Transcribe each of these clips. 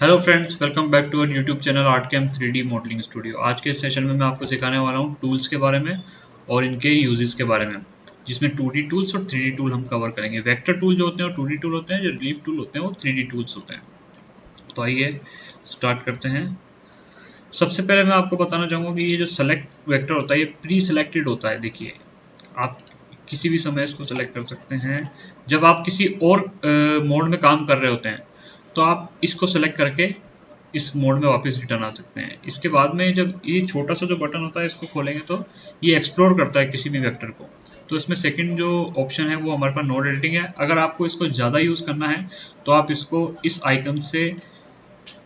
Hello friends, welcome back to our YouTube channel ArtCAM 3D modelling studio. आज के इस session में मैं आपको सिखाने वाला हूँ टूल्स के बारे में और इनके यूजेस के बारे में, जिसमें 2D टूल्स और 3D टूल हम कवर करेंगे। वेक्टर टूल जो होते हैं वो 2D टूल होते हैं, जो रिलीफ टूल होते हैं वो 3D टूल्स होते हैं। तो आइए स्टार्ट करते हैं। सबसे पहले मैं आपको बताना चाहूँगा कि ये जो सेलेक्ट वेक्टर होता है ये प्री सेलेक्टेड होता है। देखिए, आप किसी भी समय इसको सेलेक्ट कर सकते हैं। जब आप किसी और मोड में काम कर रहे होते हैं तो आप इसको सेलेक्ट करके इस मोड में वापस रिटर्न आ सकते हैं। इसके बाद में जब ये छोटा सा जो बटन होता है इसको खोलेंगे तो ये एक्सप्लोर करता है किसी भी वेक्टर को। तो इसमें सेकंड जो ऑप्शन है वो हमारे पास नोड एडिटिंग है। अगर आपको इसको ज़्यादा यूज़ करना है तो आप इसको इस आइकन से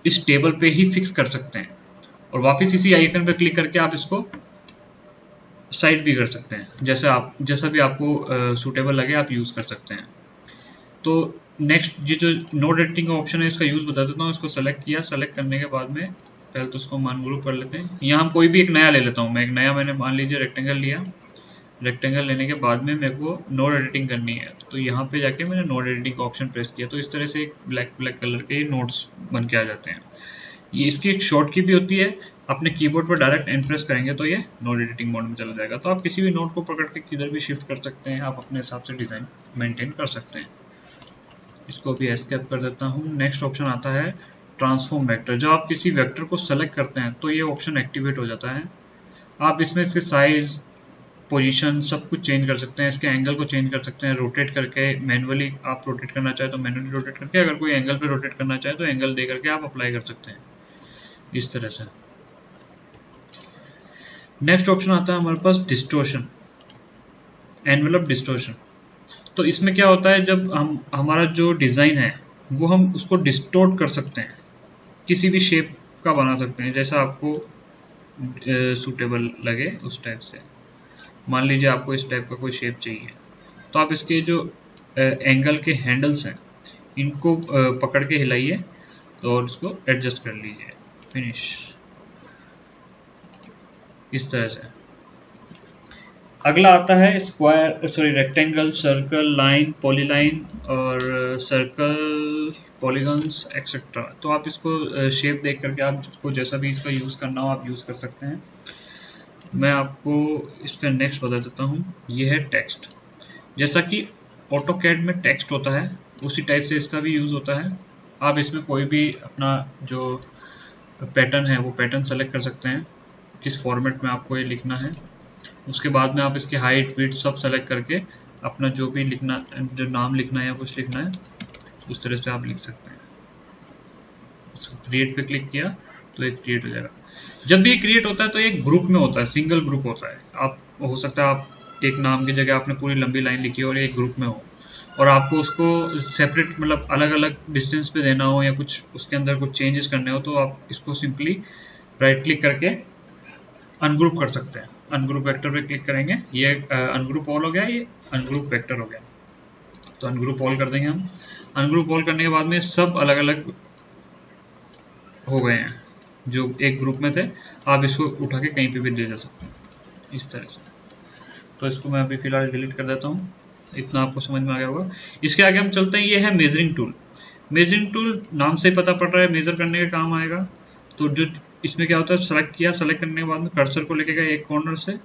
इस टेबल पे ही फिक्स कर सकते हैं और वापस इसी आइकन पे क्लिक करके आप इसको साइड भी कर सकते हैं। जैसा भी आपको सूटेबल लगे आप यूज़ कर सकते हैं। तो नेक्स्ट ये जो नोड एडिटिंग का ऑप्शन है इसका यूज़ बता देता हूँ। इसको सेलेक्ट किया, सेलेक्ट करने के बाद में पहले तो इसको मान ग्रुप कर लेते हैं। यहाँ हम कोई भी एक नया ले लेता हूँ। मैंने मान लीजिए रेक्टेंगल लिया। रेक्टेंगल लेने के बाद में मेरे को नोड एडिटिंग करनी है, तो यहाँ पे जाके मैंने नोड एडिटिंग का ऑप्शन प्रेस किया। तो इस तरह से एक ब्लैक ब्लैक कलर के नोड्स बन के आ जाते हैं। ये इसकी एक शॉर्ट की भी होती है। अपने कीबोर्ड पर डायरेक्ट एंटर प्रेस करेंगे तो ये नोड एडिटिंग मोड में चला जाएगा। तो आप किसी भी नोड को पकड़ के किधर भी शिफ्ट कर सकते हैं, आप अपने हिसाब से डिज़ाइन मेंटेन कर सकते हैं। इसको भी एस्केप कर देता हूँ। नेक्स्ट ऑप्शन आता है ट्रांसफॉर्म वेक्टर। जब आप किसी वेक्टर को सेलेक्ट करते हैं तो ये ऑप्शन एक्टिवेट हो जाता है। आप इसमें इसके साइज, पोजीशन सब कुछ चेंज कर सकते हैं। इसके एंगल को चेंज कर सकते हैं रोटेट करके। मैनुअली आप रोटेट करना चाहे तो मैनुअली रोटेट करके, अगर कोई एंगल पे रोटेट करना चाहे तो एंगल दे करके आप अप्लाई कर सकते हैं इस तरह से। नेक्स्ट ऑप्शन आता है हमारे पास डिस्टोर्शन, एनवेलप डिस्टोर्शन। तो इसमें क्या होता है, जब हम हमारा जो डिज़ाइन है वो हम उसको डिस्टोर्ट कर सकते हैं, किसी भी शेप का बना सकते हैं जैसा आपको सूटेबल लगे उस टाइप से। मान लीजिए आपको इस टाइप का कोई शेप चाहिए तो आप इसके जो एंगल के हैंडल्स हैं इनको पकड़ के हिलाइए और इसको एडजस्ट कर लीजिए। फिनिश इस तरह से। अगला आता है रेक्टेंगल, सर्कल, लाइन, पॉलीलाइन और सर्कल, पॉलीगन्स एक्सेट्रा। तो आप इसको शेप देख करके आप को जैसा भी इसका यूज़ करना हो आप यूज़ कर सकते हैं। मैं आपको इसका नेक्स्ट बता देता हूँ। ये है टेक्स्ट। जैसा कि ऑटोकैड में टेक्स्ट होता है उसी टाइप से इसका भी यूज़ होता है। आप इसमें कोई भी अपना जो पैटर्न है वो पैटर्न सेलेक्ट कर सकते हैं, किस फॉर्मेट में आपको ये लिखना है। उसके बाद में आप इसके हाइट, विड्थ सब सेलेक्ट करके अपना जो भी लिखना, जो नाम लिखना है या कुछ लिखना है उस तरह से आप लिख सकते हैं। इसको क्रिएट पे क्लिक किया तो ये क्रिएट हो जाएगा। जब भी ये क्रिएट होता है तो एक ग्रुप में होता है, सिंगल ग्रुप होता है। आप हो सकता है आप एक नाम की जगह आपने पूरी लंबी लाइन लिखी और एक ग्रुप में हो और आपको उसको सेपरेट मतलब अलग अलग डिस्टेंस पे देना हो या कुछ उसके अंदर कुछ चेंजेस करने हो तो आप इसको सिंपली राइट क्लिक करके अनग्रुप कर सकते हैं। अनग्रुप वेक्टर पे क्लिक करेंगे, ये अनग्रुप ऑल हो गया, ये अनग्रुप वेक्टर हो गया। तो अनग्रुप ऑल कर देंगे हम। अनग्रुप ऑल करने के बाद में सब अलग अलग हो गए हैं जो एक ग्रुप में थे। आप इसको उठा के कहीं पे भी ले जा सकते हैं इस तरह से। तो इसको मैं अभी फिलहाल डिलीट कर देता हूँ। इतना आपको समझ में आ गया होगा। इसके आगे हम चलते हैं। ये है मेजरिंग टूल। मेजरिंग टूल नाम से ही पता पड़ रहा है मेजर करने का काम आएगा। तो जो इसमें क्या होता है, सेलेक्ट किया, सेलेक्ट करने के बाद में कर्सर को लेके गए एक कॉर्नर से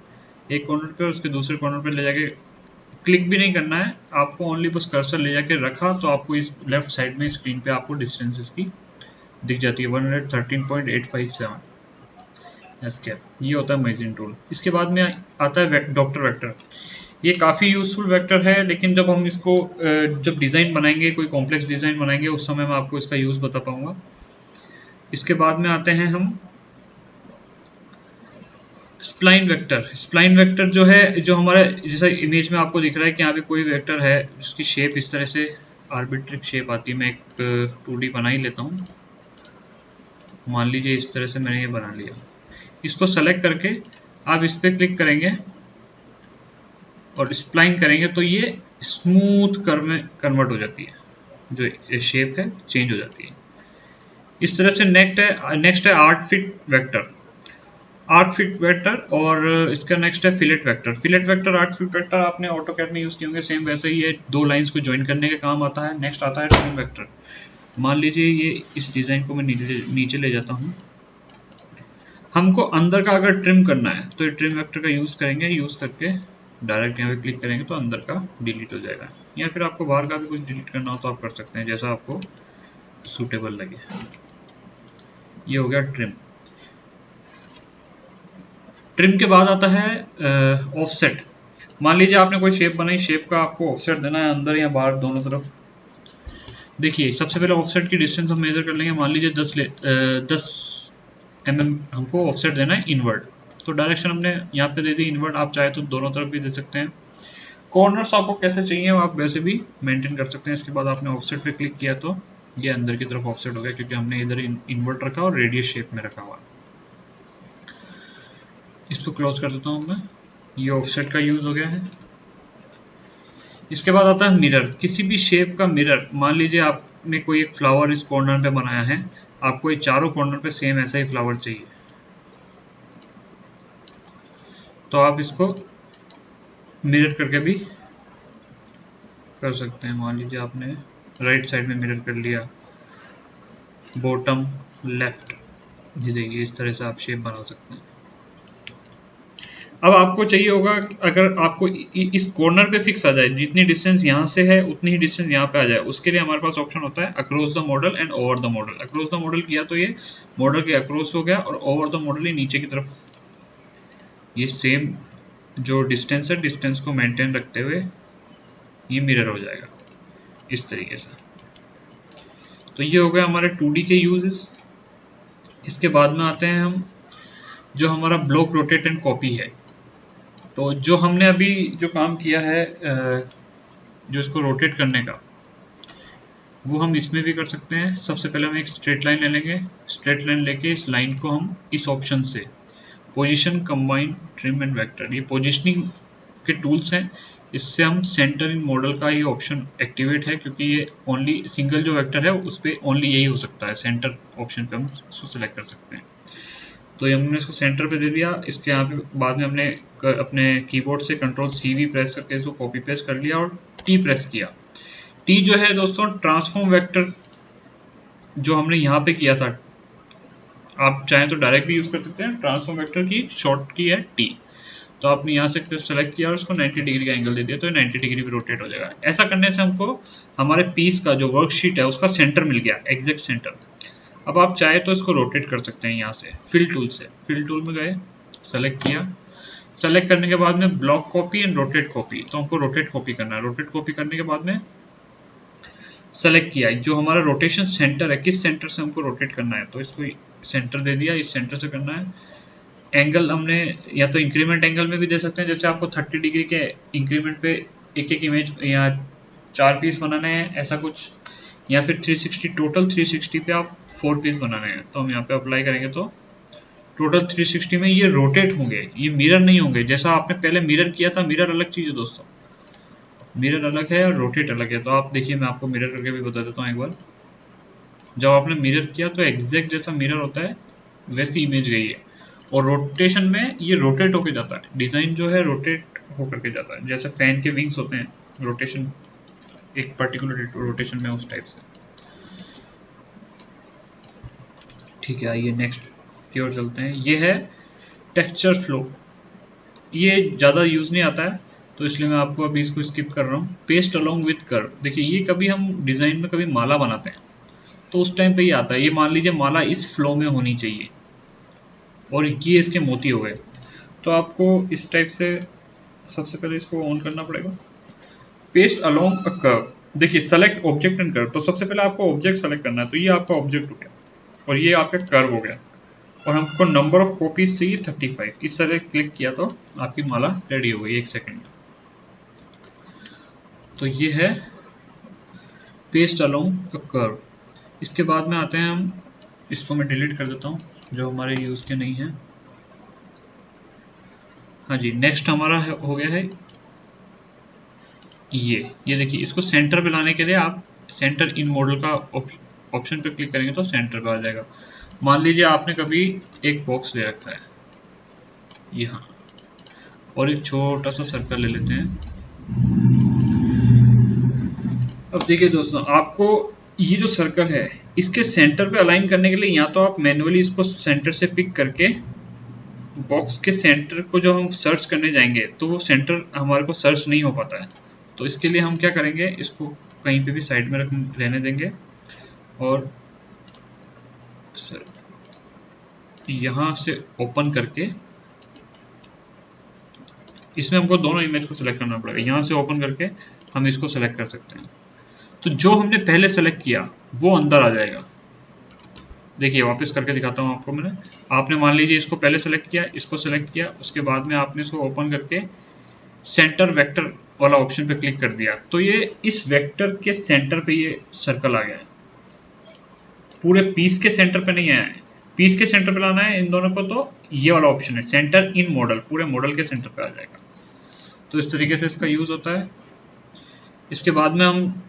एक कॉर्नर पे, उसके दूसरे कॉर्नर पे ले जाके क्लिक भी नहीं करना है आपको, ओनली बस कर्सर ले जाके रखा तो आपको इस लेफ्ट साइड में स्क्रीन पे आपको डिस्टेंसेस की दिख जाती है 113.857 एस्केप। ये होता है मेजरिंग टूल। इसके बाद में आता है डॉक्टर वेक्टर। ये काफ़ी यूजफुल वेक्टर है, लेकिन जब हम इसको जब डिज़ाइन बनाएंगे, कोई कॉम्प्लेक्स डिज़ाइन बनाएंगे उस समय मैं आपको इसका यूज़ बता पाऊंगा। इसके बाद में आते हैं हम स्प्लाइन वेक्टर। स्प्लाइन वेक्टर जो है, जो हमारे जैसा इमेज में आपको दिख रहा है कि यहाँ पे कोई वेक्टर है जिसकी शेप इस तरह से आर्बिट्री शेप आती है। मैं एक 2D बना ही लेता हूँ। मान लीजिए इस तरह से मैंने ये बना लिया। इसको सेलेक्ट करके आप इस पर क्लिक करेंगे और स्प्लाइन करेंगे तो ये स्मूथ कर्व में कन्वर्ट हो जाती है, जो शेप है चेंज हो जाती है इस तरह से। नेक्स्ट है arc fit vector. Arc fit vector और इसका नेक्स्ट है fillet vector. Fillet vector, arc fit vector आपने ऑटोकैड में यूज किए होंगे, सेम वैसे ही है, दो लाइंस को ज्वाइन करने का काम आता है। नेक्स्ट आता है ट्रिम वेक्टर। मान लीजिए ये इस डिज़ाइन को मैं नीचे ले जाता हूँ। हमको अंदर का अगर ट्रिम करना है तो ये ट्रिम वेक्टर का यूज़ करेंगे, यूज़ करके डायरेक्ट यहाँ पे क्लिक करेंगे तो अंदर का डिलीट हो जाएगा। या फिर आपको बाहर का भी कुछ डिलीट करना हो तो आप कर सकते हैं, जैसा आपको सूटेबल लगे। ये हो गया ट्रिम। ट्रिम के बाद आता है ऑफसेट। मान लीजिए आपने कोई शेप बनाई, शेप का आपको ऑफसेट देना है अंदर या बाहर दोनों तरफ। देखिए सबसे पहले ऑफसेट की डिस्टेंस हम मेजर कर लेंगे। मान लीजिए 10 mm हमको ऑफसेट देना है इनवर्ड, तो डायरेक्शन हमने यहाँ पे दे दी इनवर्ड। आप चाहे तो दोनों तरफ भी दे सकते हैं। कॉर्नर्स आपको कैसे चाहिए आप वैसे भी मेंटेन कर सकते हैं। इसके बाद आपने ऑफसेट पे क्लिक किया तो ये अंदर की तरफ ऑफसेट हो गया, क्योंकि हमने इधर इनवर्ट रखा और रेडियस शेप में रखा हुआ। इसको क्लोज कर देता हूँ मैं। ये ऑफसेट का यूज हो गया है। इसके बाद आता है मिरर। किसी भी शेप का मिरर, मान लीजिए आपने कोई एक फ्लावर इस कॉर्नर पे बनाया है, आपको ये चारों कॉर्नर पे सेम ऐसा ही फ्लावर चाहिए, तो आप इसको मिरर करके भी कर सकते हैं। मान लीजिए आपने राइट साइड में मिरर कर लिया, बॉटम लेफ्ट, ये देखिए इस तरह से आप शेप बना सकते हैं। अब आपको चाहिए होगा, अगर आपको इस कॉर्नर पे फिक्स आ जाए, जितनी डिस्टेंस यहाँ से है उतनी ही डिस्टेंस यहाँ पे आ जाए, उसके लिए हमारे पास ऑप्शन होता है across the model and over the model. Across the model किया तो ये मॉडल के अक्रॉस हो गया, और ओवर द मॉडल ही नीचे की तरफ, ये सेम जो डिस्टेंस है डिस्टेंस को मेंटेन रखते हुए ये मिरर हो जाएगा इस तरीके से। तो ये हो गया हमारे 2D के यूजेस। इसके बाद में आते हैं हम जो हमारा ब्लॉक रोटेट एंड कॉपी है। तो जो हमने अभी जो काम किया है जो इसको रोटेट करने का, वो हम इसमें भी कर सकते हैं। सबसे पहले हम एक स्ट्रेट लाइन ले लेंगे। स्ट्रेट लाइन लेके इस लाइन को हम इस ऑप्शन से position, combine, trim and vector, ये पोजीशनिंग के टूल्स हैं, इससे हम सेंटर इन मॉडल का ये ऑप्शन एक्टिवेट है, क्योंकि ये ओनली सिंगल जो वेक्टर है उस पर ओनली यही हो सकता है। सेंटर ऑप्शन पे हम उसको सेलेक्ट कर सकते हैं। तो हमने इसको सेंटर पे दे दिया। इसके यहाँ पे बाद में हमने अपने कीबोर्ड से Ctrl+C भी प्रेस करके इसको कॉपी पेस्ट कर लिया और T प्रेस किया। T जो है दोस्तों ट्रांसफॉर्म वेक्टर जो हमने यहाँ पे किया था, आप चाहें तो डायरेक्ट भी यूज कर सकते हैं। ट्रांसफॉर्म वेक्टर की शॉर्ट की है T। तो आपने यहाँ से सेलेक्ट किया और उसको 90 डिग्री का एंगल दे दिया, तो 90 डिग्री पे रोटेट हो जाएगा। ऐसा करने से हमको हमारे पीस का जो वर्कशीट है उसका सेंटर मिल गया, एग्जैक्ट सेंटर। अब आप चाहे तो इसको रोटेट कर सकते हैं यहाँ से फिल टूल से। फिल टूल में गए, सेलेक्ट किया। सेलेक्ट करने के बाद में block copy and rotate copy, तो हमको रोटेट कॉपी करना है। रोटेट कॉपी करने के बाद में सेलेक्ट किया जो हमारा रोटेशन सेंटर है, किस सेंटर से हमको रोटेट करना है, तो इसको सेंटर दे दिया, इस सेंटर से करना है। एंगल हमने या तो इंक्रीमेंट एंगल में भी दे सकते हैं, जैसे आपको 30 डिग्री के इंक्रीमेंट पे एक एक इमेज या 4 पीस बनाने हैं ऐसा कुछ, या फिर 360 टोटल 360 पे आप 4 पीस बनाने हैं। तो हम यहाँ पे अप्लाई करेंगे तो टोटल 360 में ये रोटेट होंगे, ये मिरर नहीं होंगे। जैसा आपने पहले मिरर किया था, मिरर अलग चीज है दोस्तों, मिरर अलग है और रोटेट अलग है। तो आप देखिए, मैं आपको मिरर करके भी बता देता हूँ एक बार। जब आपने मिरर किया तो एग्जैक्ट जैसा मिरर होता है वैसी इमेज गई है, और रोटेशन में ये रोटेट होके जाता है। डिजाइन जो है रोटेट होकर के जाता है, जैसे फैन के विंग्स होते हैं, रोटेशन एक पर्टिकुलर रोटेशन में उस टाइप से। ठीक है, आइए नेक्स्ट की ओर चलते हैं। ये है टेक्सचर फ्लो। ये ज़्यादा यूज़ नहीं आता है, तो इसलिए मैं आपको अभी इसको स्किप कर रहा हूँ। पेस्ट अलोंग विथ कर्व, देखिए ये कभी हम डिज़ाइन में कभी माला बनाते हैं तो उस टाइम पे ये आता है। ये मान लीजिए माला इस फ्लो में होनी चाहिए और ये इसके मोती हो गए, तो आपको इस टाइप से सबसे पहले इसको ऑन करना पड़ेगा। पेस्ट अलोंग अ कर्व, देखिए सेलेक्ट ऑब्जेक्ट एंड कर्व। तो सबसे पहले आपको ऑब्जेक्ट सेलेक्ट करना है, तो ये आपका ऑब्जेक्ट हो गया और ये आपका कर्व हो गया, और हमको नंबर ऑफ कॉपीज चाहिए 35। इस तरह क्लिक किया तो आपकी माला रेडी हो गई 1 सेकंड में। तो ये है पेस्ट अलोंग अ कर्व। इसके बाद में आते हैं हम, इसको मैं डिलीट कर देता हूँ जो हमारे यूज के नहीं है। हाँ जी, नेक्स्ट हमारा हो गया है ये देखिए, इसको सेंटर पे लाने के लिए आप सेंटर इन मॉडल का ऑप्शन पे क्लिक करेंगे तो सेंटर पे आ जाएगा। मान लीजिए आपने कभी एक बॉक्स ले रखा है यहाँ, और एक छोटा सा सर्कल ले लेते हैं। अब देखिए दोस्तों, आपको ये जो सर्कल है इसके सेंटर पे अलाइन करने के लिए या तो आप मैन्युअली इसको सेंटर से पिक करके बॉक्स के सेंटर को जो हम सर्च करने जाएंगे तो वो सेंटर हमारे को सर्च नहीं हो पाता है। तो इसके लिए हम क्या करेंगे, इसको कहीं पे भी साइड में रहने देंगे और यहाँ से ओपन करके इसमें हमको दोनों इमेज को सिलेक्ट करना पड़ेगा। यहाँ से ओपन करके हम इसको सिलेक्ट कर सकते हैं। तो जो हमने पहले सेलेक्ट किया वो अंदर आ जाएगा। देखिए वापस करके दिखाता हूँ आपको मैंने। आपने मान लीजिए इसको पहले सेलेक्ट किया, इसको सेलेक्ट किया, उसके बाद में आपने इसको ओपन करके सेंटर वेक्टर वाला ऑप्शन पे क्लिक कर दिया तो ये इस वेक्टर के सेंटर पे ये सर्कल आ गया है। पूरे पीस के सेंटर पे नहीं आया है, पीस के सेंटर पे लाना है इन दोनों को, तो ये वाला ऑप्शन है सेंटर इन मॉडल, पूरे मॉडल के सेंटर पे आ जाएगा। तो इस तरीके से इसका यूज होता है। इसके बाद में हम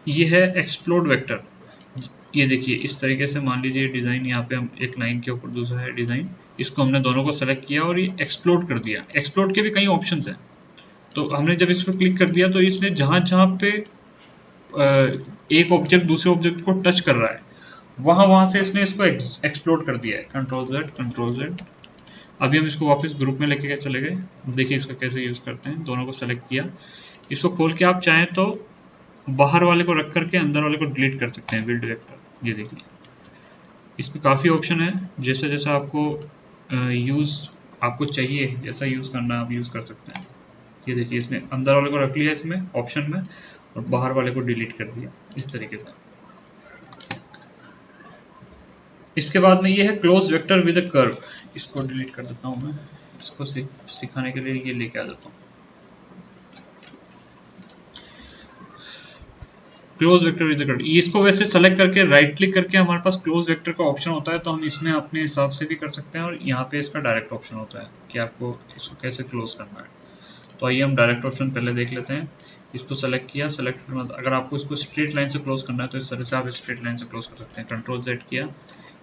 ये है एक्सप्लोड वेक्टर। ये देखिए इस तरीके से मान लीजिए डिज़ाइन, यहाँ पे हम एक लाइन के ऊपर दूसरा है डिज़ाइन, इसको हमने दोनों को सेलेक्ट किया और ये एक्सप्लोड कर दिया। एक्सप्लोड के भी कई ऑप्शंस हैं। तो हमने जब इस पर क्लिक कर दिया तो इसने जहाँ जहाँ पे एक ऑब्जेक्ट दूसरे ऑब्जेक्ट को टच कर रहा है वहाँ से इसने इसको एक्सप्लोड कर दिया है। Control Z. अभी हम इसको वापस ग्रुप में लेके चले गए। देखिए इसका कैसे यूज़ करते हैं। दोनों को सेलेक्ट किया, इसको खोल के आप चाहें तो बाहर वाले को रख करके अंदर वाले को डिलीट कर सकते हैं, बिल्ड वेक्टर। ये देखिए इसमें काफ़ी ऑप्शन है, जैसा जैसा आपको चाहिए, जैसा यूज़ करना आप यूज़ कर सकते हैं। ये देखिए इसने अंदर वाले को रख लिया इसमें ऑप्शन में और बाहर वाले को डिलीट कर दिया इस तरीके से। इसके बाद में ये है close vector with a curve. इसको डिलीट कर देता हूँ मैं, इसको सिखाने के लिए ये लेके आ जाता हूँ। क्लोज वेक्टर विद कर्व, इसको वैसे सेलेक्ट करके राइट क्लिक करके हमारे पास क्लोज वेक्टर का ऑप्शन होता है, तो हम इसमें अपने हिसाब से भी कर सकते हैं और यहाँ पे इसका डायरेक्ट ऑप्शन होता है कि आपको इसको कैसे क्लोज करना है। तो आइए हम डायरेक्ट ऑप्शन पहले देख लेते हैं। इसको सेलेक्ट किया, अगर आपको इसको स्ट्रेट लाइन से क्लोज करना है तो इस तरह से आप स्ट्रेट लाइन से क्लोज कर सकते हैं। कंट्रोल जेड किया,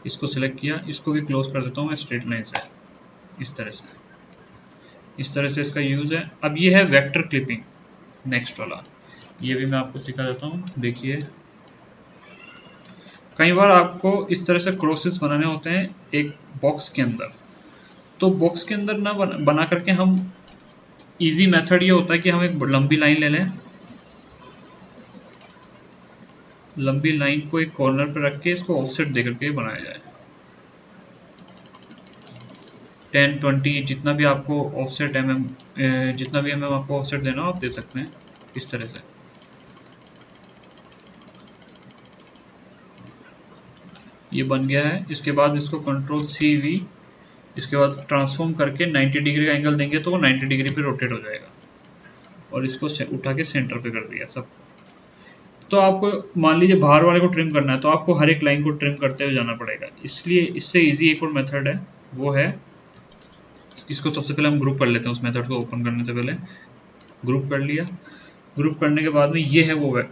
इसको सिलेक्ट किया, इसको भी क्लोज कर देता हूँ मैं स्ट्रेट लाइन से, इस तरह से इसका यूज़ है। अब ये है वेक्टर क्लिपिंग, नेक्स्ट वाला, ये भी मैं आपको सिखा देता हूँ। देखिए कई बार आपको इस तरह से क्रॉसेस बनाने होते हैं एक बॉक्स के अंदर, तो बॉक्स के अंदर ना बना करके हम इजी मेथड ये होता है कि हम एक लंबी लाइन ले लें, लंबी लाइन को एक कॉर्नर पर रख के इसको ऑफसेट दे करके बनाया जाए। 10, 20 जितना भी आपको ऑफसेट जितना भी आपको ऑफसेट देना हो आप दे सकते हैं इस तरह से। ये बन गया है। इसके बाद इसको कंट्रोल CV, इसके बाद ट्रांसफॉर्म करके 90 डिग्री का एंगल देंगे तो वो 90 डिग्री पे रोटेट हो जाएगा और इसको उठा के सेंटर पे कर दिया सब। तो आपको मान लीजिए बाहर वाले को ट्रिम करना है तो आपको हर एक लाइन को ट्रिम करते हुए जाना पड़ेगा, इसलिए इससे इजी एक और मेथड है, वो है इसको सबसे पहले हम ग्रुप कर लेते हैं। उस मेथड को ओपन करने से पहले ग्रुप कर लिया। ग्रुप करने के बाद में ये है वो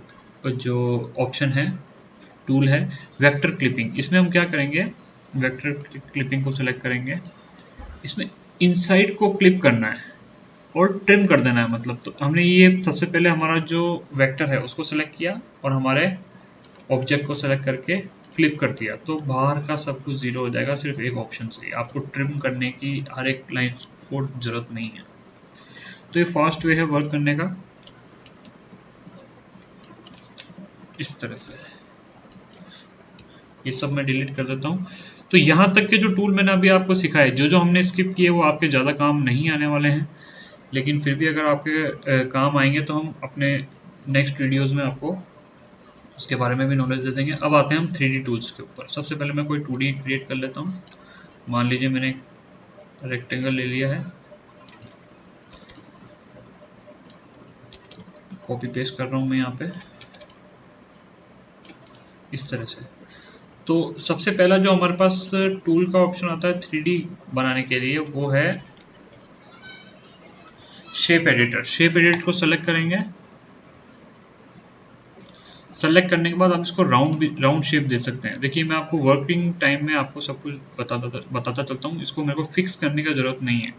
जो ऑप्शन है, टूल है वेक्टर क्लिपिंग। इसमें हम क्या करेंगे, वेक्टर क्लिपिंग को सिलेक्ट करेंगे, इसमें इनसाइड को क्लिप करना है और ट्रिम कर देना है। मतलब तो हमने ये सबसे पहले हमारा जो वेक्टर है उसको सिलेक्ट किया और हमारे ऑब्जेक्ट को सिलेक्ट करके क्लिप कर दिया, तो बाहर का सब कुछ जीरो हो जाएगा सिर्फ एक ऑप्शन से। आपको ट्रिम करने की हर एक लाइन को जरूरत नहीं है। तो ये फास्ट वे है वर्क करने का, इस तरह से। ये सब मैं डिलीट कर देता हूँ। तो यहाँ तक के जो टूल मैंने अभी आपको सिखाए, जो हमने स्किप किए वो आपके ज़्यादा काम नहीं आने वाले हैं, लेकिन फिर भी अगर आपके काम आएंगे तो हम अपने नेक्स्ट वीडियोस में आपको उसके बारे में भी नॉलेज दे देंगे। अब आते हैं हम 3D टूल्स के ऊपर। सबसे पहले मैं कोई 2D क्रिएट कर लेता हूँ। मान लीजिए मैंने रेक्टेंगल ले लिया है, कॉपी पेस्ट कर रहा हूँ मैं यहाँ पे इस तरह से। तो सबसे पहला जो हमारे पास टूल का ऑप्शन आता है 3D बनाने के लिए वो है शेप एडिटर। शेप एडिटर को सेलेक्ट करेंगे। सेलेक्ट करने के बाद आप इसको राउंड शेप दे सकते हैं। देखिए मैं आपको वर्किंग टाइम में आपको सब कुछ बताता चलता हूँ। इसको मेरे को फिक्स करने का ज़रूरत नहीं है,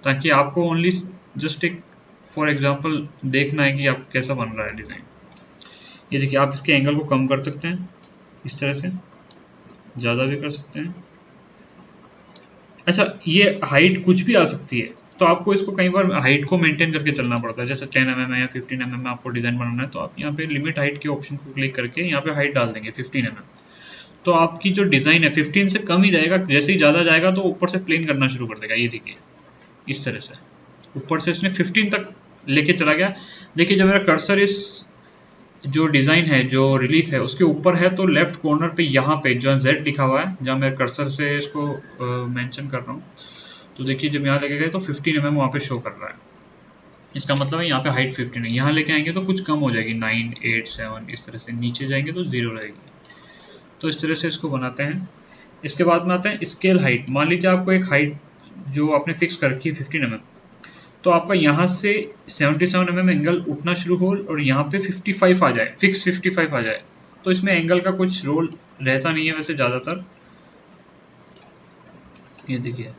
ताकि आपको ओनली जस्ट एक फॉर एग्जांपल देखना है कि आप कैसा बन रहा है डिज़ाइन। ये देखिए, आप इसके एंगल को कम कर सकते हैं इस तरह से, ज़्यादा भी कर सकते हैं। अच्छा, ये हाइट कुछ भी आ सकती है, तो आपको इसको कई बार हाइट को मेंटेन करके चलना पड़ता है। जैसे 10 mm है या 15 mm में आपको डिज़ाइन बनाना है, तो आप यहाँ पे लिमिट हाइट के ऑप्शन को क्लिक करके यहाँ पे हाइट डाल देंगे 15 mm। तो आपकी जो डिज़ाइन है 15 से कम ही रहेगा, जैसे ही ज़्यादा जाएगा तो ऊपर से प्लेन करना शुरू कर देगा। ये देखिए इस तरह से ऊपर से इसने 15 तक लेके चला गया। देखिए जब मेरा कर्सर इस जो डिज़ाइन है, जो रिलीफ है उसके ऊपर है, तो लेफ्ट कॉर्नर पे यहाँ पे जहाँ Z लिखा हुआ है, जहाँ मैं कर्सर से इसको मेंशन कर रहा हूँ, तो देखिए जब यहाँ लेके गए तो 15 mm वहाँ पे शो कर रहा है। इसका मतलब है यहाँ पे हाइट 15 है। यहाँ लेके आएंगे तो कुछ कम हो जाएगी, 9, 8, 7 इस तरह से। नीचे जाएंगे तो 0 रहेगी। तो इस तरह से इसको बनाते हैं। इसके बाद में आते हैं स्केल हाइट। मान लीजिए आपको एक हाइट जो आपने फिक्स कर रखी है 15 mm, तो आपका यहाँ से 77 mm एंगल उठना शुरू हो और यहाँ पे 55 आ जाए, फिक्स 55 आ जाए, तो इसमें एंगल का कुछ रोल रहता नहीं है वैसे ज़्यादातर। ये देखिए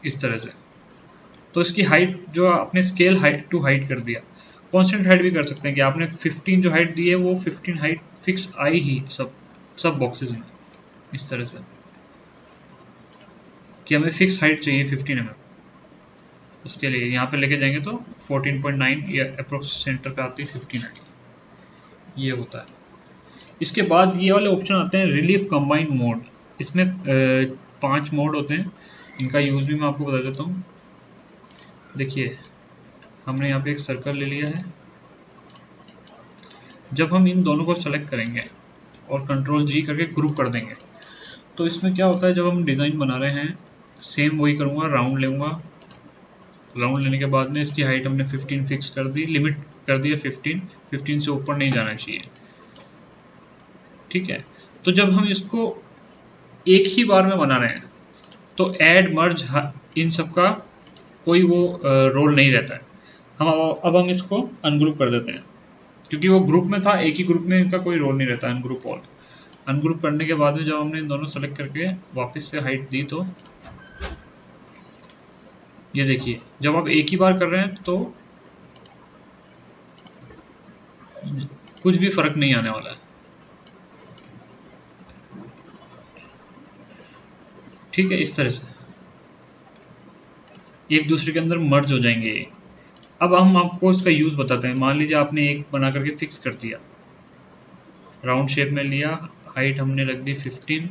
इस तरह से। तो इसकी हाइट जो आपने स्केल हाइट टू हाइट कर दिया। कांस्टेंट हाइट भी कर सकते हैं कि आपने 15 जो हाइट दी है वो 15 हाइट फिक्स आई ही सब बॉक्सेस में, इस तरह से कि हमें फिक्स हाइट चाहिए 15 mm। उसके लिए यहाँ पे लेके जाएंगे तो 14.9 या अप्रोक्स सेंटर पे आती है 15 हाइट। ये होता है। इसके बाद ये वाले ऑप्शन आते हैं रिलीफ कंबाइंड मोड। इसमें 5 मोड होते हैं, इनका यूज़ भी मैं आपको बता देता हूँ। देखिए हमने यहाँ पे एक सर्कल ले लिया है। जब हम इन दोनों को सेलेक्ट करेंगे और कंट्रोल G करके ग्रुप कर देंगे, तो इसमें क्या होता है, जब हम डिज़ाइन बना रहे हैं सेम वही करूँगा, राउंड लूँगा। राउंड लेने के बाद में इसकी हाइट हमने 15 फिक्स कर दी, लिमिट कर दिया 15 से ऊपर नहीं जाना चाहिए, ठीक है। तो जब हम इसको एक ही बार में बना रहे हैं तो ऐड मर्ज इन सब का कोई वो रोल नहीं रहता है। अब हम इसको अनग्रुप कर देते हैं, क्योंकि वो ग्रुप में था, एक ही ग्रुप में इनका कोई रोल नहीं रहता। Ungroup all. अनग्रुप करने के बाद में जब हमने इन दोनों सेलेक्ट करके वापस से हाइट दी, तो ये देखिए जब आप एक ही बार कर रहे हैं तो कुछ भी फर्क नहीं आने वाला है, ठीक है। इस तरह से एक दूसरे के अंदर मर्ज हो जाएंगे। अब हम आपको इसका यूज़ बताते हैं। मान लीजिए आपने एक बना करके फिक्स कर दिया, राउंड शेप में लिया, हाइट हमने रख दी 15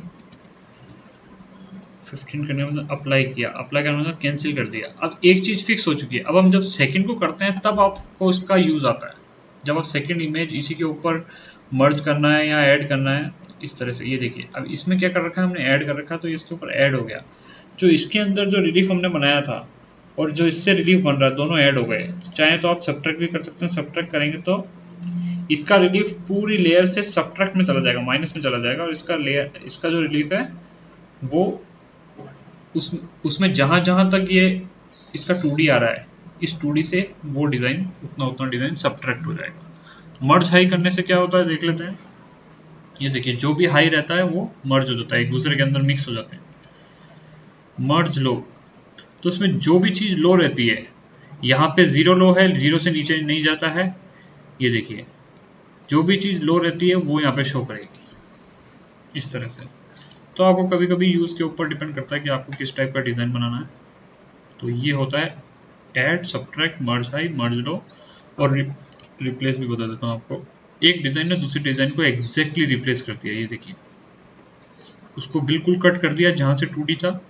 करने में अप्लाई किया, अप्लाई करने में कैंसिल कर दिया। अब एक चीज़ फिक्स हो चुकी है। अब हम जब सेकंड को करते हैं तब आपको इसका यूज़ आता है, जब आप सेकंड इमेज इसी के ऊपर मर्ज करना है या ऐड करना है, इस तरह से। ये देखिए अब इसमें क्या कर रखा है, हमने ऐड कर रखा है, तो इसके ऊपर ऐड हो गया। जो इसके अंदर जो रिलीफ हमने बनाया था और जो इससे रिलीफ बन रहा है, दोनों ऐड हो गए। चाहे तो आप सब्ट्रैक्ट भी कर सकते हैं। सब्ट्रैक्ट करेंगे तो इसका रिलीफ पूरी लेयर से सब्ट्रैक्ट में चला जाएगा, माइनस में चला जाएगा, और इसका जो रिलीफ है वो उसमें जहां जहां तक ये इसका 2D आ रहा है, इस 2D से वो डिज़ाइन उतना डिज़ाइन सब्ट्रैक्ट हो जाएगा। मर्ज हाई करने से क्या होता है देख लेते हैं। ये देखिए जो भी हाई रहता है वो मर्ज हो जाता है, एक दूसरे के अंदर मिक्स हो जाते हैं। मर्ज लो, तो उसमें जो भी चीज़ लो रहती है, यहाँ पे 0 लो है, 0 से नीचे नहीं जाता है। ये देखिए जो भी चीज़ लो रहती है वो यहाँ पे शो करेगी, इस तरह से। तो आपको कभी कभी यूज़ के ऊपर डिपेंड करता है कि आपको किस टाइप का डिज़ाइन बनाना है। तो ये होता है ऐड, सब्ट्रैक्ट, मर्ज हाई, मर्ज लो और रिप्लेस भी बता देता हूँ आपको। एक डिज़ाइन ने दूसरी डिज़ाइन को एग्जैक्टली रिप्लेस कर दिया। ये देखिए उसको बिल्कुल कट कर दिया जहाँ से 2D था,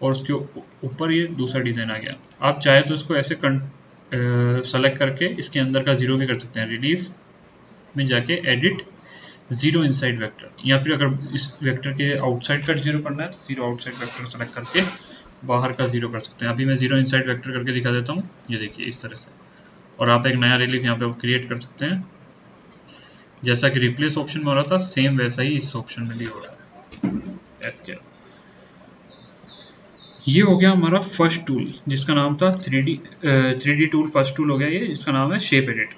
और उसके ऊपर ये दूसरा डिज़ाइन आ गया। आप चाहे तो इसको ऐसे सेलेक्ट करके इसके अंदर का 0 भी कर सकते हैं। रिलीफ में जाके एडिट 0 इनसाइड वेक्टर, या फिर अगर इस वेक्टर के आउटसाइड का 0 करना है तो 0 आउटसाइड वेक्टर सेलेक्ट करके बाहर का 0 कर सकते हैं। अभी मैं 0 इनसाइड वेक्टर करके दिखा देता हूँ। ये देखिए इस तरह से। और आप एक नया रिलीफ यहाँ पे क्रिएट कर सकते हैं। जैसा कि रिप्लेस ऑप्शन में हो रहा था, सेम वैसा ही इस ऑप्शन में भी हो रहा है। एस्केप। ये हो गया हमारा फर्स्ट टूल, जिसका नाम था 3D टूल। फर्स्ट टूल हो गया ये, जिसका नाम है शेप एडिट।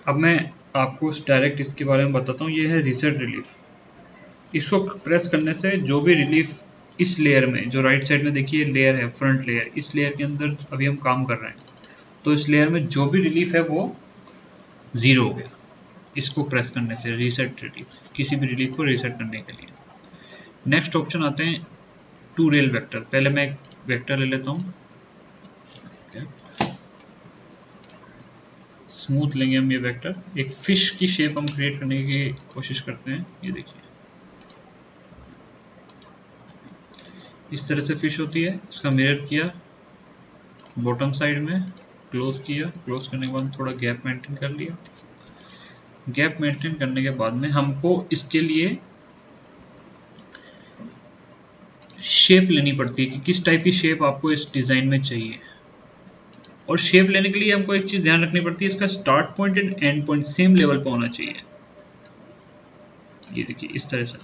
अब मैं आपको डायरेक्ट इसके बारे में बताता हूँ। ये है रीसेट रिलीफ। इसको प्रेस करने से जो भी रिलीफ इस लेयर में, जो राइट साइड में देखिए लेयर है, फ्रंट लेयर, इस लेयर के अंदर अभी हम काम कर रहे हैं, तो इस लेयर में जो भी रिलीफ है वो 0 हो गया। इसको प्रेस करने से, रीसेट रिलीफ, किसी भी रिलीफ को रीसेट करने के लिए। नेक्स्ट ऑप्शन आते हैं टू रेल वेक्टर। पहले मैं एक वेक्टर ले लेता हूँ, स्मूथ लेंगे हम ये वेक्टर। एक फिश की शेप हम क्रिएट करने की कोशिश करते हैं। ये देखिए इस तरह से फिश होती है। इसका मिरर किया बॉटम साइड में, क्लोज किया, क्लोज करने के बाद थोड़ा गैप मेंटेन कर लिया। गैप मेंटेन करने के बाद में हमको इसके लिए शेप लेनी पड़ती है कि किस टाइप की शेप आपको इस डिजाइन में चाहिए। और शेप लेने के लिए हमको एक चीज ध्यान रखनी पड़ती है, इसका start point and and point same level पे होना चाहिए। ये देखिए इस तरह से।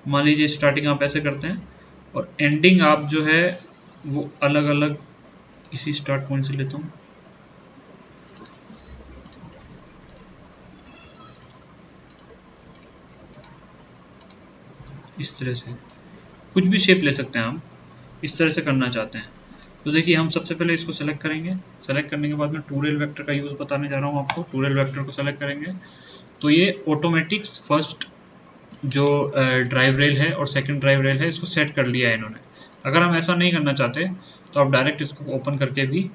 मान लीजिए स्टार्टिंग आप ऐसे करते हैं और एंडिंग आप जो है वो अलग अलग इसी स्टार्ट पॉइंट से लेता हूँ। इस तरह से कुछ भी शेप ले सकते हैं हम, इस तरह से करना चाहते हैं। तो देखिए हम सबसे पहले इसको सेलेक्ट करेंगे। सेलेक्ट करने के बाद में टू रेल वेक्टर का यूज बताने जा रहा हूँ आपको। टू रेल वेक्टर को सेलेक्ट करेंगे तो ये ऑटोमेटिक्स फर्स्ट जो ड्राइव रेल है और सेकंड ड्राइव रेल है इसको सेट कर लिया है इन्होंने। अगर हम ऐसा नहीं करना चाहते तो आप डायरेक्ट इसको ओपन करके भी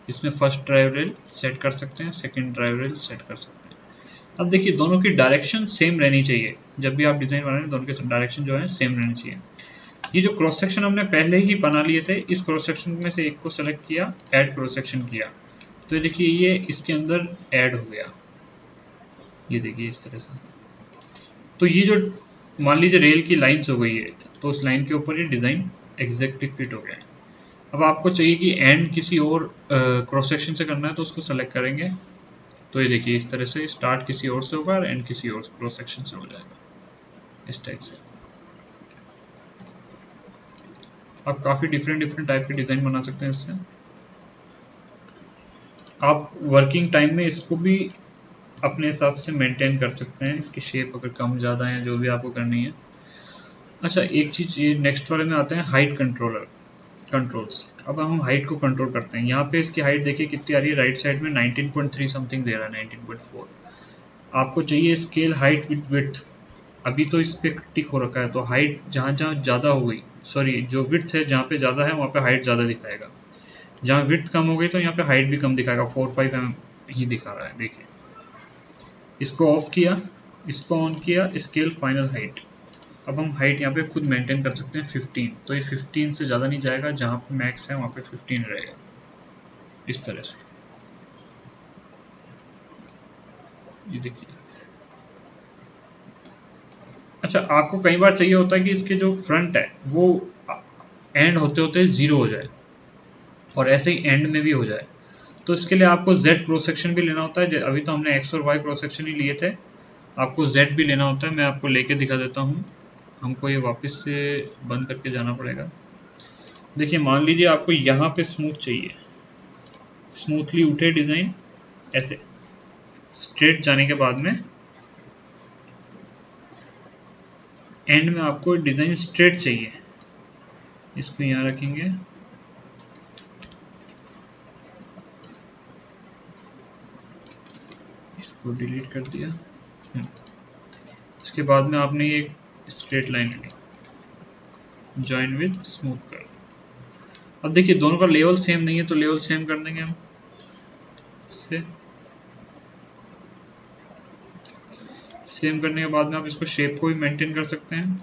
इसमें फर्स्ट ड्राइव रेल सेट कर सकते हैं, सेकंड ड्राइव रेल सेट कर सकते हैं। अब देखिए दोनों की डायरेक्शन सेम रहनी चाहिए। जब भी आप डिजाइन बना रहे हैं दोनों के डायरेक्शन जो है सेम रहनी चाहिए। ये जो क्रॉस सेक्शन हमने पहले ही बना लिए थे, इस क्रॉस सेक्शन में से एक को सेलेक्ट किया, ऐड क्रॉस सेक्शन किया, तो देखिए ये इसके अंदर ऐड हो गया। ये देखिए इस तरह से। तो ये जो मान लीजिए रेल की लाइंस हो गई है तो उस लाइन के ऊपर ये डिजाइन एग्जैक्टली फिट हो गया है। अब आपको चाहिए कि एंड किसी और क्रॉस सेक्शन से करना है तो उसको सेलेक्ट करेंगे। तो ये देखिए इस तरह से स्टार्ट किसी और से होगा और एंड किसी और क्रॉस सेक्शन से हो जाएगा इस टाइप से। आप काफी डिफरेंट टाइप के डिजाइन बना सकते हैं इससे। आप वर्किंग टाइम में इसको भी अपने हिसाब से मेंटेन कर सकते हैं, इसकी शेप अगर कम ज़्यादा है जो भी आपको करनी है। अच्छा एक चीज़ ये नेक्स्ट वाले में आते हैं हाइट कंट्रोल्स। अब हम हाइट को कंट्रोल करते हैं। यहाँ पे इसकी हाइट देखिए कितनी आ रही है, राइट साइड में 19.3 समथिंग दे रहा है, 19.4। आपको चाहिए स्केल हाइट विद विड्थ। अभी तो इस पे टिक हो रखा है तो हाइट जहाँ जहाँ ज़्यादा हो गई, सॉरी जो विड्थ है जहाँ पे ज़्यादा है वहाँ पे हाइट ज़्यादा दिखाएगा, जहाँ विड्थ कम हो गई तो यहाँ पे हाइट भी कम दिखाएगा, 4-5 mm ही दिखा रहा है। देखिए इसको ऑफ किया, इसको ऑन किया, स्केल फाइनल हाइट। अब हम हाइट यहाँ पे खुद मेंटेन कर सकते हैं 15। तो ये 15 से ज़्यादा नहीं जाएगा, जहाँ पे मैक्स है वहाँ पे 15 रहेगा इस तरह से। ये देखिए। अच्छा आपको कई बार चाहिए होता है कि इसके जो फ्रंट है वो एंड होते होते 0 हो जाए और ऐसे ही एंड में भी हो जाए, तो इसके लिए आपको Z क्रॉस सेक्शन भी लेना होता है। अभी तो हमने X और Y क्रॉस सेक्शन ही लिए थे, आपको Z भी लेना होता है। मैं आपको लेके दिखा देता हूँ। हमको ये वापस से बंद करके जाना पड़ेगा। देखिए मान लीजिए आपको यहाँ पे स्मूथ चाहिए, स्मूथली उठे डिजाइन ऐसे स्ट्रेट जाने के बाद में एंड में आपको डिजाइन स्ट्रेट चाहिए। इसको यहाँ रखेंगे, इसको डिलीट कर दिया। इसके बाद में आपने ये स्ट्रेट लाइन ली, जॉइन विद स्मूथ कर। अब देखिए दोनों का लेवल सेम नहीं है तो लेवल सेम कर देंगे हम इससे। सेम करने के बाद में आप इसको शेप को भी मेंटेन कर सकते हैं।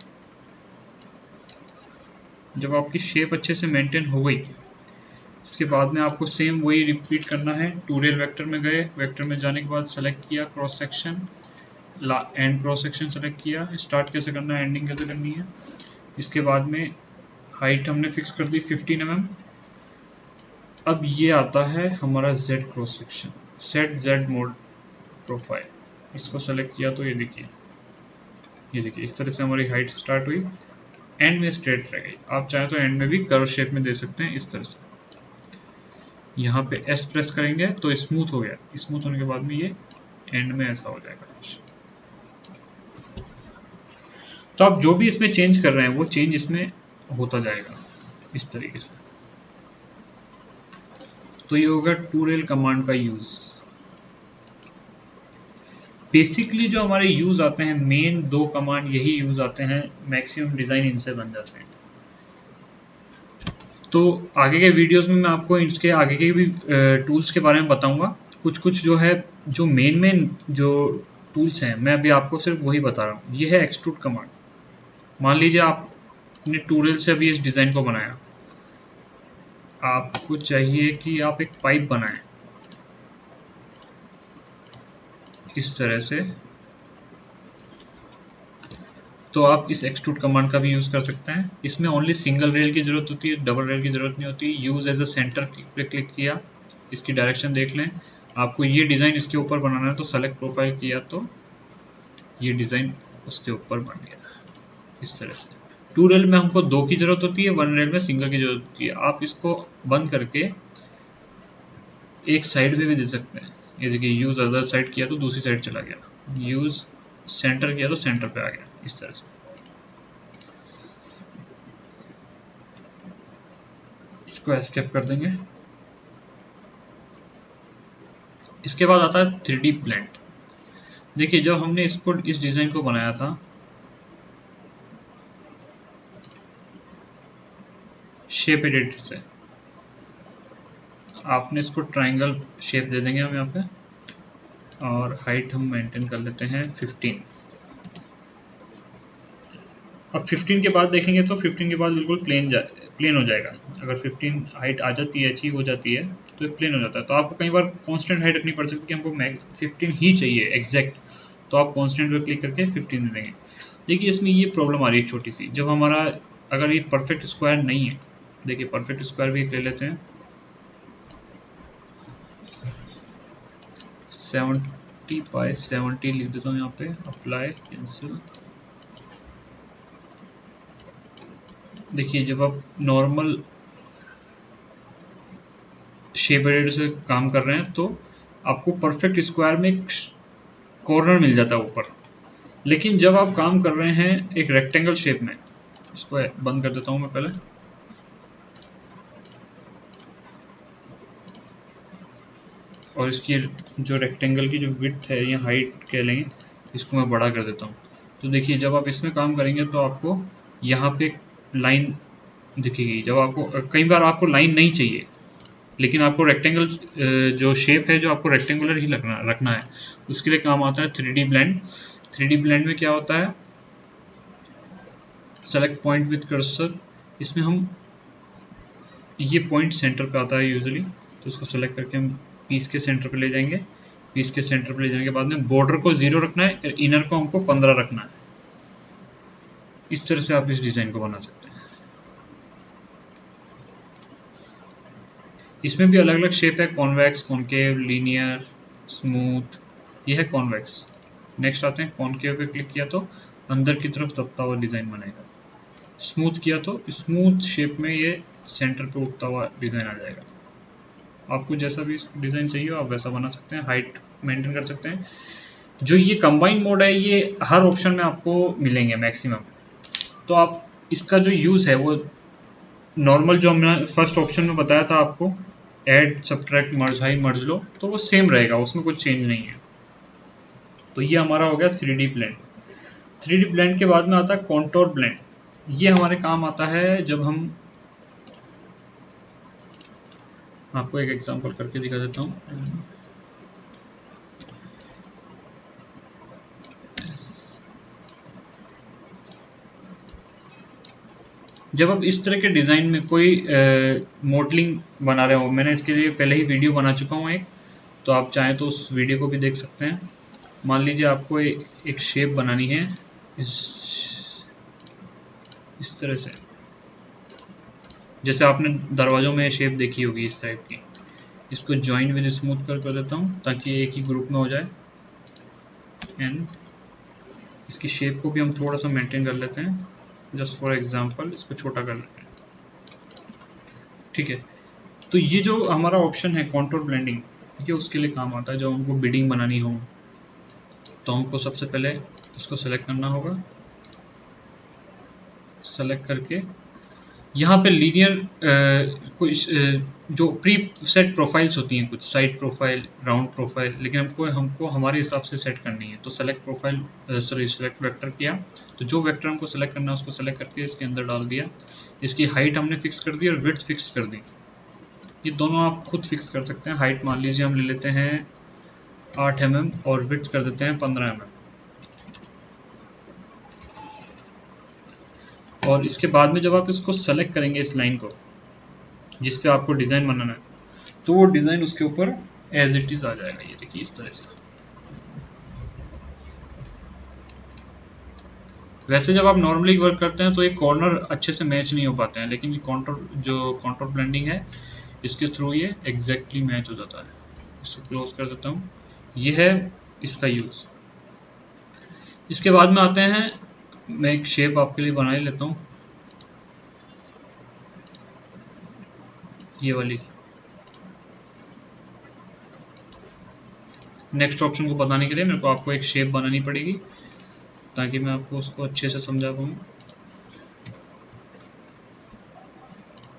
जब आपकी शेप अच्छे से मेंटेन हो गई इसके बाद में आपको सेम वही रिपीट करना है। टू रेल वेक्टर में गए, वेक्टर में जाने के बाद सेलेक्ट किया cross section, and cross section select किया, स्टार्ट कैसे करना है, एंडिंग कैसे करनी है। इसके बाद में हाइट हमने फिक्स कर दी 15 mm। अब ये आता है हमारा Z cross section, set Z mode profile. इसको सेलेक्ट किया तो ये देखिए इस तरह से हमारी हाइट स्टार्ट हुई, एंड में स्ट्रेट रह गई। आप चाहे तो एंड में भी कर्व शेप में दे सकते हैं इस तरह से। यहाँ पे S प्रेस करेंगे तो स्मूथ हो गया, स्मूथ होने के बाद में ये एंड में ऐसा हो जाएगा। तो आप जो भी इसमें चेंज कर रहे हैं वो चेंज इसमें होता जाएगा। इस तरीके से। तो ये होगा टूरेल कमांड का यूज। बेसिकली जो हमारे यूज आते हैं, मेन दो कमांड यही यूज आते हैं, मैक्सिमम डिजाइन इनसे बन जाते हैं। तो आगे के वीडियोस में मैं आपको इसके आगे के भी टूल्स के बारे में बताऊंगा। कुछ कुछ जो है, जो मेन जो टूल्स हैं, मैं अभी आपको सिर्फ वही बता रहा हूँ। ये है एक्सट्रूड कमांड। मान लीजिए आपने टूरेल से अभी इस डिज़ाइन को बनाया, आपको चाहिए कि आप एक पाइप बनाएं इस तरह से, तो आप इस एक्सट्रूड कमांड का भी यूज़ कर सकते हैं। इसमें ओनली सिंगल रेल की ज़रूरत होती है, डबल रेल की ज़रूरत नहीं होती। यूज़ एज अ सेंटर पे क्लिक किया, इसकी डायरेक्शन देख लें। आपको ये डिज़ाइन इसके ऊपर बनाना है तो सेलेक्ट प्रोफाइल किया तो ये डिज़ाइन उसके ऊपर बन गया इस तरह से। टू रेल में हमको दो की ज़रूरत होती है, वन रेल में सिंगल की ज़रूरत होती है। आप इसको बंद करके एक साइड में भी दे सकते हैं। ये देखिए, यूज़ अदर साइड किया तो दूसरी साइड चला गया, यूज़ सेंटर किया तो सेंटर पे आ गया इस तरह से। इसको एस्केप कर देंगे। इसके बाद आता है 3D ब्लेंड। देखिए, जब हमने इसको इस डिज़ाइन को बनाया था, शेप एडिटर से आपने इसको ट्रायंगल शेप दे देंगे हम यहाँ पे, और हाइट हम मेंटेन कर लेते हैं 15। अब 15 के बाद देखेंगे तो 15 के बाद बिल्कुल प्लेन हो जाएगा। अगर 15 हाइट आ जाती है, अचीव हो जाती है, तो ये प्लेन हो जाता है। तो आपको कई बार कांस्टेंट हाइट रखनी पड़ सकती है कि हमको 15 ही चाहिए एग्जैक्ट, तो आप कांस्टेंट पे क्लिक करके 15 दे देंगे। देखिए, इसमें ये प्रॉब्लम आ रही है छोटी सी, जब हमारा अगर ये परफेक्ट स्क्वायर नहीं है। देखिए, परफेक्ट स्क्वायर भी ले लेते हैं, 70 बाय 70 लिख देता हूँ यहाँ पे, अप्लाई कैंसिल। देखिए, जब आप नॉर्मल शेप एडिटर से काम कर रहे हैं तो आपको परफेक्ट स्क्वायर में एक कॉर्नर मिल जाता है ऊपर। लेकिन जब आप काम कर रहे हैं एक रेक्टेंगल शेप में, इसको बंद कर देता हूं मैं पहले, और इसकी जो रेक्टेंगल की जो विड्थ है या हाइट कह लेंगे, इसको मैं बड़ा कर देता हूँ। तो देखिए, जब आप इसमें काम करेंगे तो आपको यहाँ पे लाइन दिखेगी। जब आपको कई बार आपको लाइन नहीं चाहिए, लेकिन आपको रेक्टेंगल जो शेप है जो आपको रेक्टेंगुलर ही रखना है, उसके लिए काम आता है 3D ब्लेंड। 3D ब्लेंड में क्या होता है, सेलेक्ट पॉइंट विद कर्सर, इसमें हम ये पॉइंट सेंटर पे आता है यूजुअली, तो इसको सेलेक्ट करके हम पीस के सेंटर पे ले जाएंगे। पीस के सेंटर पे ले जाने के बाद में बॉर्डर को 0 रखना है और इनर को हमको 15 रखना है। इस तरह से आप इस डिज़ाइन को बना सकते हैं। इसमें भी अलग अलग शेप है, कॉन्वेक्स, कॉनकेव, लीनियर, स्मूथ। ये है कॉन्वेक्स। नेक्स्ट आते हैं कॉनकेव पे क्लिक किया तो अंदर की तरफ दबता हुआ डिज़ाइन बनेगा। स्मूथ किया तो स्मूथ शेप में ये सेंटर पे उठता हुआ डिज़ाइन आ जाएगा। आपको जैसा भी डिज़ाइन चाहिए आप वैसा बना सकते हैं, हाइट मेंटेन कर सकते हैं। जो ये कंबाइन मोड है, ये हर ऑप्शन में आपको मिलेंगे मैक्सिमम। तो आप इसका जो यूज़ है वो नॉर्मल जो हमने फर्स्ट ऑप्शन में बताया था आपको, ऐड, सब्ट्रैक्ट, मर्ज हाई, मर्ज लो, तो वो सेम रहेगा, उसमें कुछ चेंज नहीं है। तो ये हमारा हो गया 3D ब्लेंड। 3D ब्लेंड के बाद में आता है कॉन्टोर ब्लेंड। ये हमारे काम आता है जब हम, आपको एक एग्जांपल करके दिखा देता हूँ। जब आप इस तरह के डिज़ाइन में कोई मॉडलिंग बना रहे हो, मैंने इसके लिए पहले ही वीडियो बना चुका हूँ एक, तो आप चाहें तो उस वीडियो को भी देख सकते हैं। मान लीजिए आपको एक शेप बनानी है इस तरह से, जैसे आपने दरवाजों में शेप देखी होगी इस टाइप की। इसको जॉइन विद स्मूथ कर देता हूँ ताकि एक ही ग्रुप में हो जाए। एंड इसकी शेप को भी हम थोड़ा सा मेंटेन कर लेते हैं, जस्ट फॉर एग्जांपल इसको छोटा कर लेते हैं। ठीक है, तो ये जो हमारा ऑप्शन है कॉन्टूर ब्लेंडिंग, ये उसके लिए काम आता है जब हमको बिडिंग बनानी हो। तो हमको सबसे पहले इसको सेलेक्ट करना होगा, सेलेक्ट करके यहाँ पे लीनियर कुछ जो प्री सेट प्रोफाइल्स होती हैं, कुछ साइड प्रोफाइल, राउंड प्रोफाइल, लेकिन हमको हमारे हिसाब से सेट करनी है। तो सेलेक्ट प्रोफाइल सेलेक्ट वेक्टर किया, तो जो वेक्टर हमको सेलेक्ट करना है उसको सेलेक्ट करके इसके अंदर डाल दिया। इसकी हाइट हमने फिक्स कर दी और विड्थ फिक्स कर दी। ये दोनों आप खुद फिक्स कर सकते हैं। हाइट मान लीजिए हम ले लेते हैं 8 mm और विड्थ कर देते हैं 15 mm। और इसके बाद में जब आप इसको सेलेक्ट करेंगे, इस लाइन को जिस पे आपको डिज़ाइन बनाना है, तो वो डिज़ाइन उसके ऊपर एज इट इज़ आ जाएगा। ये देखिए इस तरह से। वैसे जब आप नॉर्मली वर्क करते हैं तो ये कॉर्नर अच्छे से मैच नहीं हो पाते हैं, लेकिन ये कॉन्टूर ब्लेंडिंग है, इसके थ्रू ये एग्जैक्टली मैच हो जाता है। इसको क्लोज कर देता हूँ। ये है इसका यूज़। इसके बाद में आते हैं, मैं एक शेप आपके लिए बना ही लेता हूँ, ये वाली। नेक्स्ट ऑप्शन को बताने के लिए मेरे को आपको एक शेप बनानी पड़ेगी, ताकि मैं आपको उसको अच्छे से समझा पाऊँ।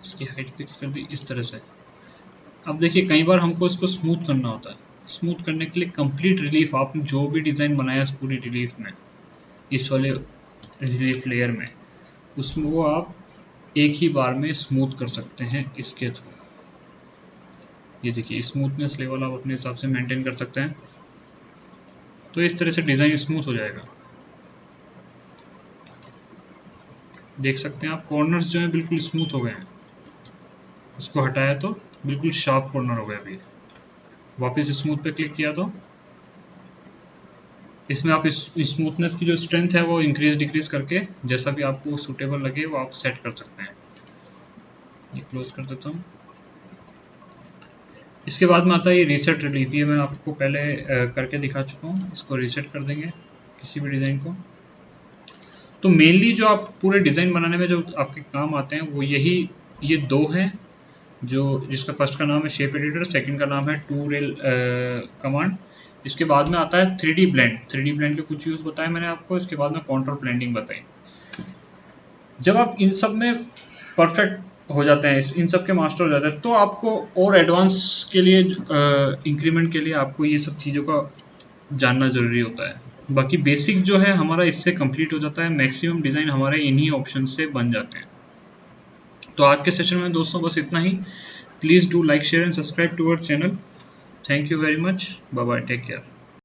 इसकी हाइट फिक्स कर दी इस तरह से। अब देखिए कई बार हमको इसको स्मूथ करना होता है। स्मूथ करने के लिए कंप्लीट रिलीफ, आपने जो भी डिज़ाइन बनाया इस पूरी रिलीफ में, इस वाले रिलीफ लेयर में, उसमें वो आप एक ही बार में स्मूथ कर सकते हैं इसके थ्रू। ये देखिए स्मूथनेस लेवल आप अपने हिसाब से मेंटेन कर सकते हैं। तो इस तरह से डिज़ाइन स्मूथ हो जाएगा। देख सकते हैं आप कॉर्नर्स जो हैं बिल्कुल स्मूथ हो गए हैं। इसको हटाया तो बिल्कुल शार्प कॉर्नर हो गया। अभी वापस स्मूथ पे क्लिक किया तो इसमें आप इस स्मूथनेस की जो स्ट्रेंथ है वो इंक्रीज डिक्रीज करके जैसा भी आपको सूटेबल लगे वो आप सेट कर सकते हैं। ये क्लोज कर देता हूँ। इसके बाद में आता है ये रीसेट रिलीफ। ये मैं आपको पहले करके दिखा चुका हूँ। इसको रीसेट कर देंगे किसी भी डिज़ाइन को। तो मेनली जो आप पूरे डिज़ाइन बनाने में जो आपके काम आते हैं वो ये दो हैं, जो जिसका फर्स्ट का नाम है शेप एडिटर, सेकंड का नाम है टू रेल कमांड। इसके बाद में आता है 3D ब्लेंड। 3D ब्लेंड के कुछ यूज़ बताए मैंने आपको। इसके बाद में कॉन्टूर ब्लेंडिंग बताई। जब आप इन सब में परफेक्ट हो जाते हैं, इन सब के मास्टर हो जाते हैं, तो आपको और एडवांस के लिए इंक्रीमेंट के लिए आपको ये सब चीज़ों का जानना ज़रूरी होता है। बाकी बेसिक जो है हमारा इससे कंप्लीट हो जाता है। मैक्सिमम डिज़ाइन हमारे इन्हीं ऑप्शन से बन जाते हैं। तो आज के सेशन में दोस्तों बस इतना ही। Please do like, share and subscribe to our channel. Thank you very much. Bye bye, take care.